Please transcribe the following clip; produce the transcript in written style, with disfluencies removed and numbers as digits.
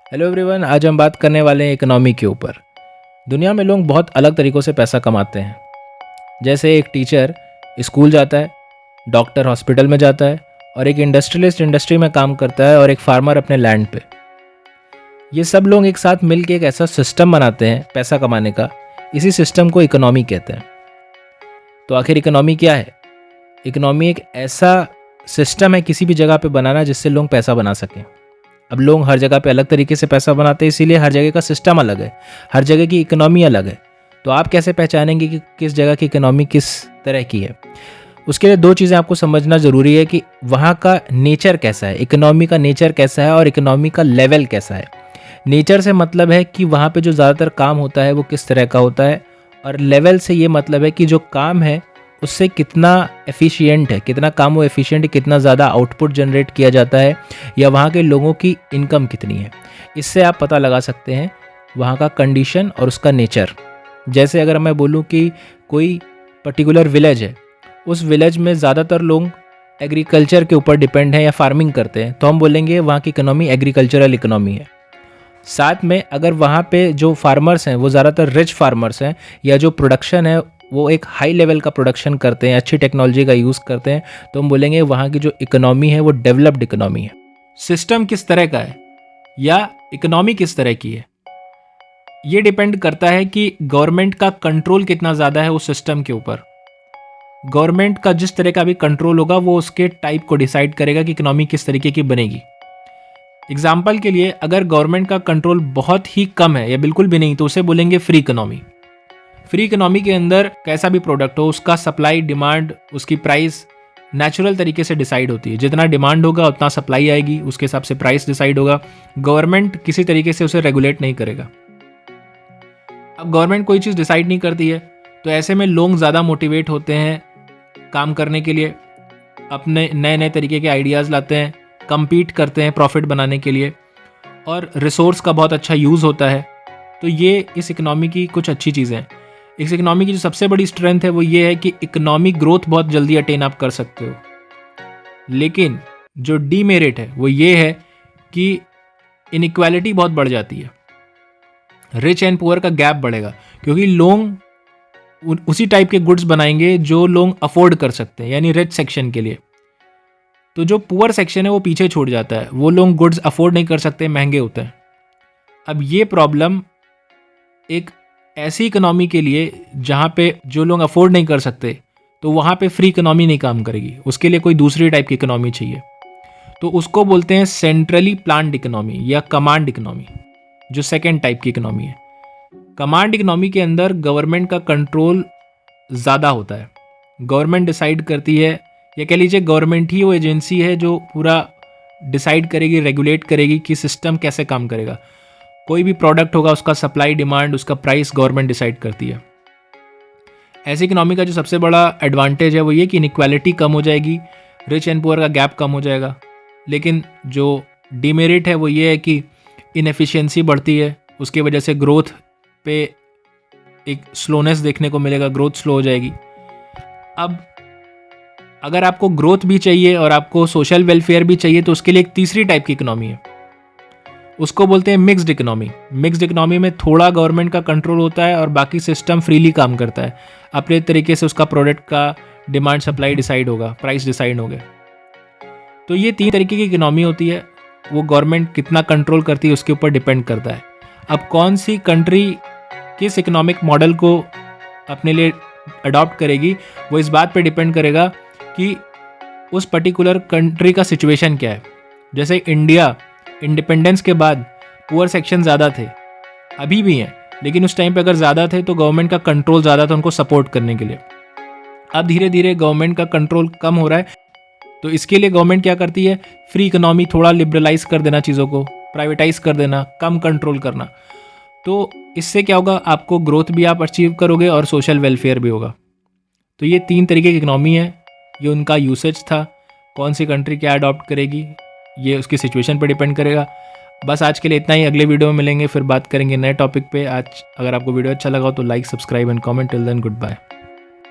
Hello everyone, आज हम बात करने वाले हैं इकोनॉमी के ऊपर। दुनिया में लोग बहुत अलग तरीक़ों से पैसा कमाते हैं। जैसे एक टीचर स्कूल जाता है, डॉक्टर हॉस्पिटल में जाता है और एक इंडस्ट्रियलिस्ट इंडस्ट्री में काम करता है और एक फार्मर अपने लैंड पे। ये सब लोग एक साथ मिल के एक ऐसा सिस्टम बनाते हैं पैसा कमाने का। इसी सिस्टम को इकोनॉमी कहते हैं। तो आखिर इकोनॉमी क्या है? इकोनॉमी एक ऐसा सिस्टम है किसी भी जगह पे बनाना जिससे लोग पैसा बना सकें। अब लोग हर जगह पे अलग तरीके से पैसा बनाते हैं, इसीलिए हर जगह का सिस्टम अलग है, हर जगह की इकोनॉमी अलग है। तो आप कैसे पहचानेंगे कि किस जगह की इकोनॉमी किस तरह की है? उसके लिए दो चीज़ें आपको समझना ज़रूरी है कि वहाँ का नेचर कैसा है, इकोनॉमी का नेचर कैसा है और इकोनॉमी का लेवल कैसा है। नेचर से मतलब है कि वहाँ पे जो ज़्यादातर काम होता है वो किस तरह का होता है, और लेवल से ये मतलब है कि जो काम है उससे कितना एफिशिएंट है, कितना काम वो एफिशिएंट है, कितना ज़्यादा आउटपुट जनरेट किया जाता है, या वहाँ के लोगों की इनकम कितनी है। इससे आप पता लगा सकते हैं वहाँ का कंडीशन और उसका नेचर। जैसे अगर मैं बोलूँ कि कोई पर्टिकुलर विलेज है, उस विलेज में ज़्यादातर लोग एग्रीकल्चर के ऊपर डिपेंड हैं या फार्मिंग करते हैं, तो हम बोलेंगे वहाँ की इकोनॉमी एग्रीकल्चरल इकोनॉमी है। साथ में अगर वहाँ पे जो फार्मर्स हैं वो ज़्यादातर रिच फार्मर्स हैं, या जो प्रोडक्शन है वो एक हाई लेवल का प्रोडक्शन करते हैं, अच्छी टेक्नोलॉजी का यूज़ करते हैं, तो हम बोलेंगे वहाँ की जो इकोनॉमी है वो डेवलप्ड इकोनॉमी है। सिस्टम किस तरह का है या इकोनॉमी किस तरह की है, ये डिपेंड करता है कि गवर्नमेंट का कंट्रोल कितना ज़्यादा है उस सिस्टम के ऊपर। गवर्नमेंट का जिस तरह का भी कंट्रोल होगा वो उसके टाइप को डिसाइड करेगा कि इकोनॉमी किस तरीके की बनेगी। एग्जाम्पल के लिए, अगर गवर्नमेंट का कंट्रोल बहुत ही कम है या बिल्कुल भी नहीं, तो उसे बोलेंगे फ्री इकोनॉमी। फ्री इकोनॉमी के अंदर कैसा भी प्रोडक्ट हो, उसका सप्लाई डिमांड, उसकी प्राइस नेचुरल तरीके से डिसाइड होती है। जितना डिमांड होगा उतना सप्लाई आएगी, उसके हिसाब से प्राइस डिसाइड होगा। गवर्नमेंट किसी तरीके से उसे रेगुलेट नहीं करेगा। अब गवर्नमेंट कोई चीज़ डिसाइड नहीं करती है, तो ऐसे में लोग ज़्यादा मोटिवेट होते हैं काम करने के लिए, अपने नए नए तरीके के आइडियाज़ लाते हैं, कम्पीट करते हैं प्रॉफिट बनाने के लिए, और रिसोर्स का बहुत अच्छा यूज़ होता है। तो ये इस इकोनॉमी की कुछ अच्छी चीज़ें हैं। इस इकोनॉमी की जो सबसे बड़ी स्ट्रेंथ है वो ये है कि इकोनॉमिक ग्रोथ बहुत जल्दी अटेन आप कर सकते हो। लेकिन जो डीमेरिट है वो ये है कि इनइक्वालिटी बहुत बढ़ जाती है। रिच एंड पुअर का गैप बढ़ेगा, क्योंकि लोग उसी टाइप के गुड्स बनाएंगे जो लोग अफोर्ड कर सकते हैं, यानी रिच सेक्शन के लिए। तो जो पुअर सेक्शन है वो पीछे छूट जाता है, वो लोग गुड्स अफोर्ड नहीं कर सकते, महंगे होते हैं। अब ये प्रॉब्लम एक ऐसी इकोनॉमी के लिए जहाँ पे जो लोग अफोर्ड नहीं कर सकते, तो वहाँ पे फ्री इकोनॉमी नहीं काम करेगी, उसके लिए कोई दूसरी टाइप की इकोनॉमी चाहिए। तो उसको बोलते हैं सेंट्रली प्लान्ड इकोनॉमी या कमांड इकोनॉमी, जो सेकेंड टाइप की इकोनॉमी है। कमांड इकोनॉमी के अंदर गवर्नमेंट का कंट्रोल ज़्यादा होता है। गवर्नमेंट डिसाइड करती है, या कह लीजिए गवर्नमेंट ही वो एजेंसी है जो पूरा डिसाइड करेगी, रेगुलेट करेगी कि सिस्टम कैसे काम करेगा। कोई भी प्रोडक्ट होगा, उसका सप्लाई डिमांड, उसका प्राइस गवर्नमेंट डिसाइड करती है। ऐसी इकोनॉमी का जो सबसे बड़ा एडवांटेज है वो ये कि इनइक्वालिटी कम हो जाएगी, रिच एंड पुअर का गैप कम हो जाएगा। लेकिन जो डीमेरिट है वो ये है कि इनएफिशिएंसी बढ़ती है, उसकी वजह से ग्रोथ पे एक स्लोनेस देखने को मिलेगा, ग्रोथ स्लो हो जाएगी। अब अगर आपको ग्रोथ भी चाहिए और आपको सोशल वेलफेयर भी चाहिए, तो उसके लिए एक तीसरी टाइप की इकोनॉमी है, उसको बोलते हैं मिक्स्ड इकोनॉमी। मिक्स्ड इकोनॉमी में थोड़ा गवर्नमेंट का कंट्रोल होता है और बाकी सिस्टम फ्रीली काम करता है। अपने तरीके से उसका प्रोडक्ट का डिमांड सप्लाई डिसाइड होगा, प्राइस डिसाइड होगा। तो ये तीन तरीके की इकोनॉमी होती है। वो गवर्नमेंट कितना कंट्रोल करती है उसके ऊपर डिपेंड करता है। अब कौन सी कंट्री किस इकोनॉमिक मॉडल को अपने लिए अडॉप्ट करेगी, वो इस बात पर डिपेंड करेगा कि उस पर्टिकुलर कंट्री का सिचुएशन क्या है। जैसे इंडिया इंडिपेंडेंस के बाद पुअर सेक्शन ज़्यादा थे, अभी भी हैं, लेकिन उस टाइम पे अगर ज़्यादा थे तो गवर्नमेंट का कंट्रोल ज़्यादा था उनको सपोर्ट करने के लिए। अब धीरे धीरे गवर्नमेंट का कंट्रोल कम हो रहा है, तो इसके लिए गवर्नमेंट क्या करती है, फ्री इकोनॉमी, थोड़ा लिबरलाइज कर देना, चीज़ों को प्राइवेटाइज कर देना, कम कंट्रोल करना। तो इससे क्या होगा, आपको ग्रोथ भी आप अचीव करोगे और सोशल वेलफेयर भी होगा। तो ये तीन तरीके की इकोनॉमी है, ये उनका यूसेज था। कौन सी कंट्री क्या अडॉप्ट करेगी ये उसकी सिचुएशन पर डिपेंड करेगा। बस आज के लिए इतना ही, अगले वीडियो में मिलेंगे, फिर बात करेंगे नए टॉपिक पे। आज अगर आपको वीडियो अच्छा लगा हो तो like, subscribe and comment. Till then, good bye.